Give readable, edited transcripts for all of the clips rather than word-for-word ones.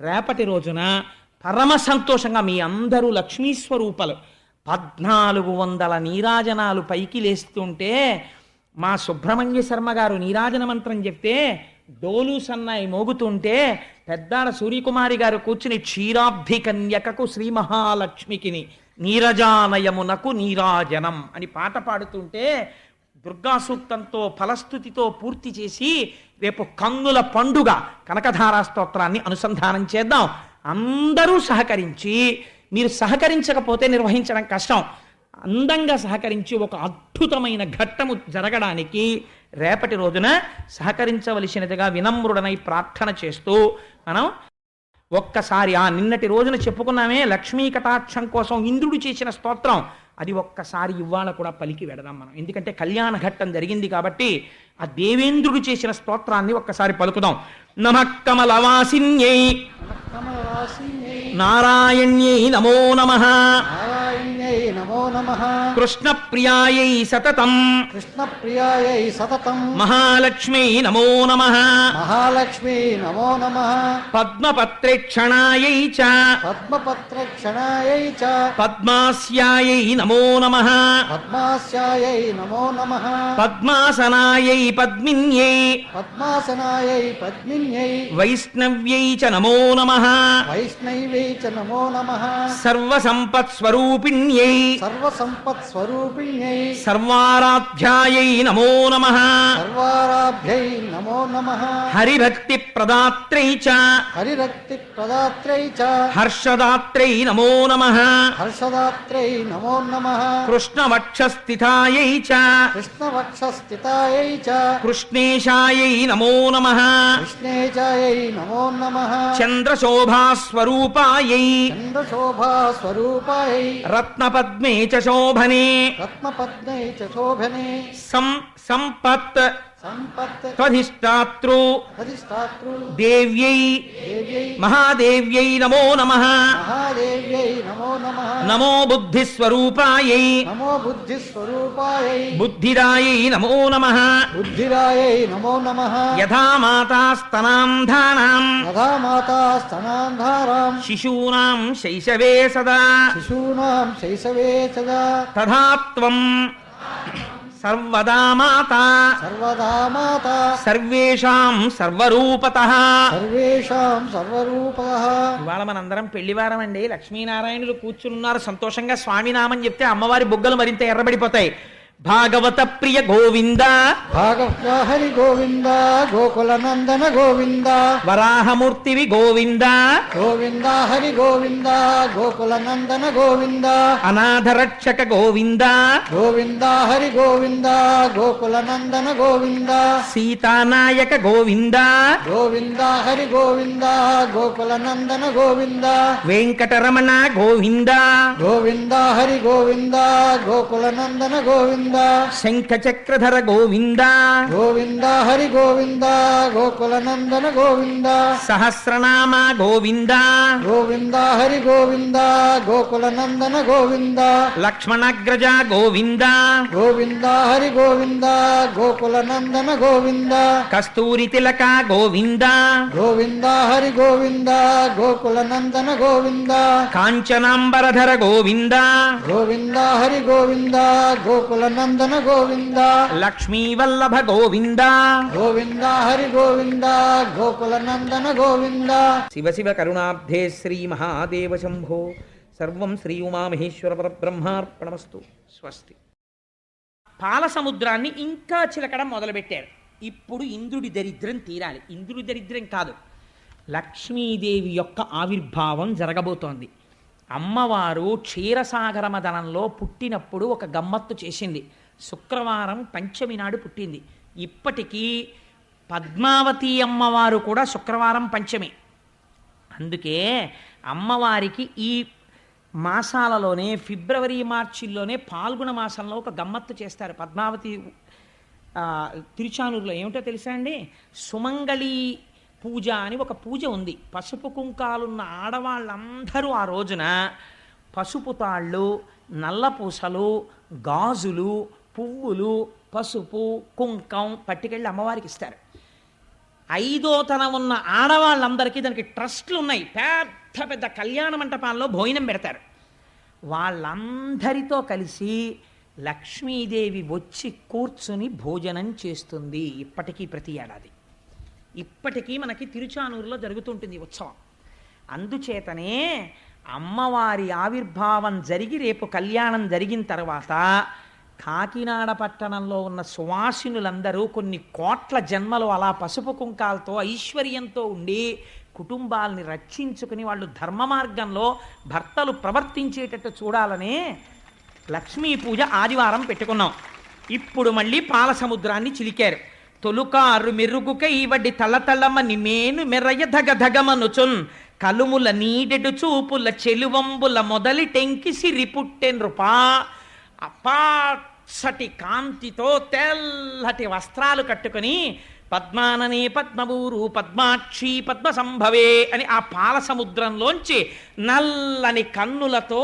రేపటి రోజున పరమ సంతోషంగా మీ అందరూ లక్ష్మీ స్వరూపాలు 1400 నీరాజనాలు పైకి లేస్తుంటే మా సుబ్రహ్మణ్య శర్మ గారు నీరాజన మంత్రం చెప్తే డోలు సన్నాయి మోగుతుంటే పెద్దాడ సూర్యకుమారి గారు కూర్చుని క్షీరాబ్ధి కన్యకకు శ్రీ మహాలక్ష్మికిని నీరజానయమునకు నీరాజనం అని పాట పాడుతుంటే దుర్గా సూక్తంతో ఫలస్థుతితో పూర్తి చేసి రేపు కన్నుల పండుగ కనకధారా స్తోత్రాన్ని అనుసంధానం చేద్దాం. అందరూ సహకరించి, మీరు సహకరించకపోతే నిర్వహించడం కష్టం, అందంగా సహకరించి ఒక అద్భుతమైన ఘట్టము జరగడానికి రేపటి రోజున సహకరించవలసినదిగా వినమ్రుడనై ప్రార్థన చేస్తూ మనం ఒక్కసారి నిన్నటి రోజున చెప్పుకున్నామే లక్ష్మీ కటాక్షం కోసం ఇంద్రుడు చేసిన స్తోత్రం, అది ఒక్కసారి ఇవాళ కూడా పలికి వెడదాం మనం. ఎందుకంటే కళ్యాణ ఘట్టం జరిగింది కాబట్టి ఆ దేవేంద్రుడు చేసిన స్తోత్రాన్ని ఒక్కసారి పలుకుదాం. నమః కమలవాసిన్యై నారాయణ్యై నమో నమః నమో నమః కృష్ణప్రియాయై సతతం కృష్ణప్రియాయై సతతం మహాలక్ష్మీ నమో నమః మహాలక్ష్మీ నమో నమః పద్మపత్రేక్షణాయై చ పద్మపత్రక్షణాయై చ పద్మాస్యాయై నమో నమః పద్మాస్యాయై నమో నమః పద్మాసనాయై పద్మిన్యై పద్మాసనాయై పద్మిన్యై వైష్ణవ్యై చ నమో నమః వైష్ణవై చ నమో నమః సర్వసంపత్స్వరూపిణ్యై సర్వసంపత్స్వరూపిణ్యై సర్వారాధ్యాయై నమో నమః సర్వారాభ్యై నమో నమః హరిభక్తి ప్రదాత్రై చ హరిరక్తి ప్రదాత్రై చ హర్షదాత్రై నమో నమః హర్షదాత్రై నమో నమః కృష్ణవక్షస్థితాయై చ కృష్ణవక్షస్థితాయై చ కృష్ణేశాయై నమో నమః కృష్ణేచాయై నమో నమః చంద్రశోభాస్వరూపాయై చంద్రశోభా స్వరూపాయై రత్నపద్మే చ శోభనే రత్నపద్మై చ శోభనే సంపత్ సంపత్ త్వధిష్టాతృ అధిష్టాతృ దేవ్యై దేవ్యై మహాదేవ్యై నమో నమః మహాదేవ్యై నమో నమః నమో బుద్ధిస్వరూపాయై నమో బుద్ధిస్వరూపాయై బుద్ధిరాయై నమో నమః బుద్ధిరాయై నమో నమః యథా మాతాస్తనాంధానాం యథా మాతా స్తనాంధారాం శిశూనాం శైశవే సదా శిశూనాం శైశవే సదా తథా త్వం సర్వదా మాతా సర్వదా మాతా సర్వేషాం సర్వరూపతః. సర్వేషాం సర్వరూపః. ఇవాళ మనందరం పెళ్లివారం అండి. లక్ష్మీనారాయణులు కూర్చున్నారు సంతోషంగా. స్వామినామని చెప్తే అమ్మవారి బుగ్గలు మరింత ఎర్రబడిపోతాయి. భాగవత ప్రియ గోవింద భాగవత హరి గోవింద గోకుల నందన గోవింద వరాహమూర్తివి గోవింద గోవింద హరి గోవింద గోకుల నందన గోవింద అనాథరక్షక గోవింద గోవింద హరి గోవింద గోకుల నందన గోవింద సీతానాయక గోవింద గోవింద హరి గోవింద గోకుల నందన గోవింద వెంకటరమణ గోవింద గోవింద హరి గోవింద గోకుల నందన గోవింద శంఖ చక్రధర గోవింద గోవింద హరి గోవింద గోకుల నందన గోవింద సహస్రనామ గోవింద గోవింద హరి గోవింద గోకుల నందన గోవింద లక్ష్మణగ్రజ గోవింద గోవింద హరి గోవింద గోకుల నందన గోవింద కస్తూరి తిలక గోవింద గోవింద హరి గోవింద గోకుల నందన గోవింద కాంచనాంబరధర గోవింద గోవింద హరి గోవింద గోకుల నందన గోవింద లక్ష్మీవల్లభ గోవింద గోవింద హరి గోవింద గోకుల నందన గోవింద శివ శివ కరుణాబ్ధే శ్రీ మహాదేవ శంభో సర్వం శ్రీ ఉమామహేశ్వర పరబ్రహ్మార్పణమస్తు. స్వస్తి. పాల సముద్రాన్ని ఇంకా చిలకడం మొదలుపెట్టారు. ఇప్పుడు ఇంద్రుడి దరిద్రం తీరాలి. ఇంద్రుడి దరిద్రం కాదు, లక్ష్మీదేవి యొక్క ఆవిర్భావం జరగబోతోంది. అమ్మవారు క్షీరసాగర మదనంలో పుట్టినప్పుడు ఒక గమ్మత్తు చేసింది. శుక్రవారం పంచమి నాడు పుట్టింది. ఇప్పటికీ పద్మావతి అమ్మవారు కూడా శుక్రవారం పంచమి. అందుకే అమ్మవారికి ఈ మాసాలలోనే ఫిబ్రవరి మార్చిల్లోనే పాల్గొన మాసంలో ఒక గమ్మత్తు చేస్తారు. పద్మావతి తిరుచానూరులో ఏమిటో తెలుసా అండి, సుమంగళి పూజ అని ఒక పూజ ఉంది. పసుపు కుంకాలున్న ఆడవాళ్ళందరూ ఆ రోజున పసుపు తాళ్ళు, నల్లపూసలు, గాజులు, పువ్వులు, పసుపు కుంకం పట్టుకెళ్ళి అమ్మవారికి ఇస్తారు. ఐదో తనం ఉన్న ఆడవాళ్ళందరికీ దానికి ట్రస్ట్లు ఉన్నాయి. పెద్ద పెద్ద కళ్యాణ మంటపాల్లో భోజనం పెడతారు. వాళ్ళందరితో కలిసి లక్ష్మీదేవి వచ్చి కూర్చుని భోజనం చేస్తుంది. ఇప్పటికీ ప్రతి ఏడాది ఇప్పటికీ మనకి తిరుచానూరులో జరుగుతుంటుంది ఉత్సవం. అందుచేతనే అమ్మవారి ఆవిర్భావం జరిగి రేపు కళ్యాణం జరిగిన తర్వాత కాకినాడ పట్టణంలో ఉన్న సువాసినులందరూ కొన్ని కోట్ల జన్మలు అలా పసుపు కుంకాలతో ఐశ్వర్యంతో ఉండి కుటుంబాలని రక్షించుకుని వాళ్ళు ధర్మ మార్గంలో భర్తలు ప్రవర్తించేటట్టు చూడాలనే లక్ష్మీ పూజ ఆదివారం పెట్టుకున్నాం. ఇప్పుడు మళ్ళీ పాల సముద్రాన్ని చిలికారు. తొలుకారు మెరుగుకై వడ్డి తల్లతల్లమ్మ నిమేను మెర్రయ్య ధగధగమనుచున్ కలుముల నీడెడు చూపుల చెలువంబుల మొదలి టెంకి సిరి పుట్టెన్రుపా. అపాసటి కాంతితో తెల్లటి వస్త్రాలు కట్టుకుని పద్మాననే పద్మభూరు పద్మాక్షి పద్మ సంభవే అని ఆ పాల సముద్రంలోంచి నల్లని కన్నులతో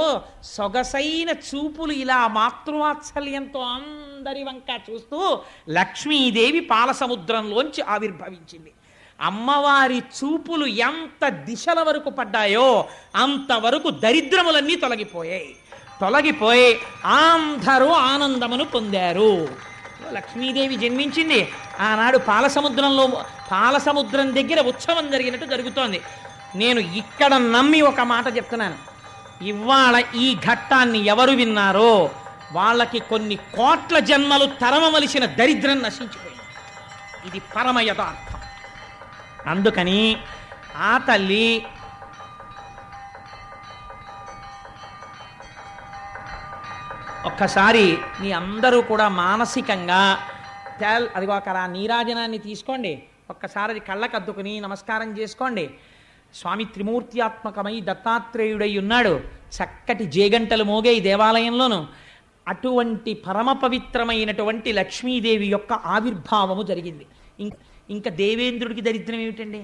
సొగసైన చూపులు ఇలా మాతృవాత్సల్యంతో అందరి వంక చూస్తూ లక్ష్మీదేవి పాల సముద్రంలోంచి ఆవిర్భవించింది. అమ్మవారి చూపులు ఎంత దిశల వరకు పడ్డాయో అంతవరకు దరిద్రములన్నీ తొలగిపోయి అందరూ ఆనందమును పొందారు. లక్ష్మీదేవి జన్మించింది. ఆనాడు పాలసముద్రం దగ్గర ఉత్సవం జరిగినట్టు జరుగుతోంది. నేను ఇక్కడ నమ్మి ఒక మాట చెప్తున్నాను. ఇవాళ ఈ ఘట్టాన్ని ఎవరు విన్నారో వాళ్ళకి కొన్ని కోట్ల జన్మలు తరమవలసిన దరిద్రం నశించిపోయింది. ఇది పరమ యథార్థం. అందుకని ఆ తల్లి ఒక్కసారి మీ అందరూ కూడా మానసికంగా అదిగో అక్కడ ఆ నీరాజనాన్ని తీసుకోండి. ఒక్కసారి అది కళ్ళకద్దుకుని నమస్కారం చేసుకోండి. స్వామి త్రిమూర్త్యాత్మకమై దత్తాత్రేయుడై ఉన్నాడు. చక్కటి జేగంటలు మోగే ఈ దేవాలయంలోనూ అటువంటి పరమ పవిత్రమైనటువంటి లక్ష్మీదేవి యొక్క ఆవిర్భావము జరిగింది. ఇంకా దేవేంద్రుడికి దరిద్రం ఏమిటండి?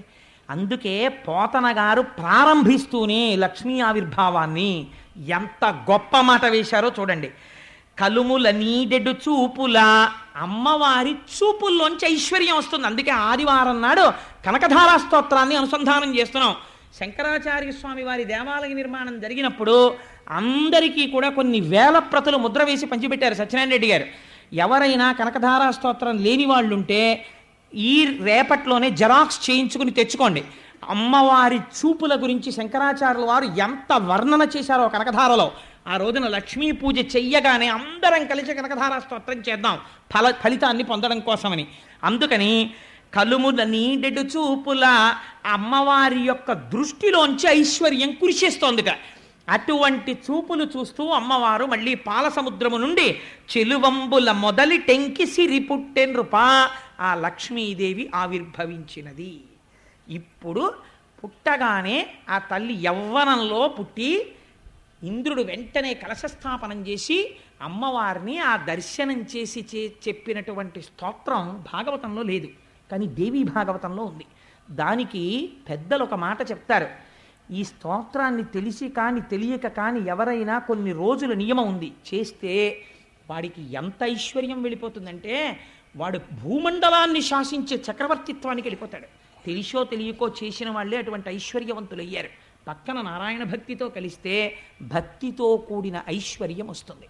అందుకే పోతన గారు ప్రారంభిస్తూనే లక్ష్మీ ఆవిర్భావాన్ని ఎంత గొప్ప మాట వేశారో చూడండి. కలుముల నీడెడు చూపుల, అమ్మవారి చూపుల్లోంచి ఐశ్వర్యం వస్తుంది. అందుకే ఆదివారం నాడు కనకధారా స్తోత్రాన్ని అనుసంధానం చేస్తున్నాం. శంకరాచార్య స్వామి వారి దేవాలయ నిర్మాణం జరిగినప్పుడు అందరికీ కూడా కొన్ని వేల ప్రతులు ముద్ర వేసి పంచిపెట్టారు సత్యనారాయణ రెడ్డి గారు. ఎవరైనా కనకధారా స్తోత్రం లేని వాళ్ళు ఉంటే ఈ రేపట్లోనే జెరాక్స్ చేయించుకుని తెచ్చుకోండి. అమ్మవారి చూపుల గురించి శంకరాచార్యుల వారు ఎంత వర్ణన చేశారో కనకధారలో. ఆ రోజున లక్ష్మీ పూజ చెయ్యగానే అందరం కలిసి కనకధారా స్తోత్రం చేద్దాం ఫలితాన్ని పొందడం కోసమని. అందుకని కలుముల నీడెడు చూపుల, అమ్మవారి యొక్క దృష్టిలోంచి ఐశ్వర్యం కురిసేస్తోందిట. అటువంటి చూపులు చూస్తూ అమ్మవారు మళ్ళీ పాల సముద్రము నుండి చెలువంబుల మొదలి టెంకి సిరి పుట్టెన్రుపా ఆ లక్ష్మీదేవి ఆవిర్భవించినది. ఇప్పుడు పుట్టగానే ఆ తల్లి యవ్వనంలో పుట్టి ఇంద్రుడు వెంటనే కలశస్థాపనం చేసి అమ్మవారిని ఆ దర్శనం చేసి చెప్పినటువంటి స్తోత్రం భాగవతంలో లేదు, కానీ దేవీ భాగవతంలో ఉంది. దానికి పెద్దలు ఒక మాట చెప్తారు. ఈ స్తోత్రాన్ని తెలిసి కానీ తెలియక కానీ ఎవరైనా కొన్ని రోజుల నియమం ఉంది చేస్తే వాడికి ఎంత ఐశ్వర్యం వెళ్ళిపోతుందంటే వాడు భూమండలాన్ని శాసించే చక్రవర్తిత్వానికి వెళ్ళిపోతాడు. తెలిసో తెలియకో చేసిన వాళ్ళే అటువంటి ఐశ్వర్యవంతులయ్యారు. పక్కన నారాయణ భక్తితో కలిస్తే భక్తితో కూడిన ఐశ్వర్యం వస్తుంది.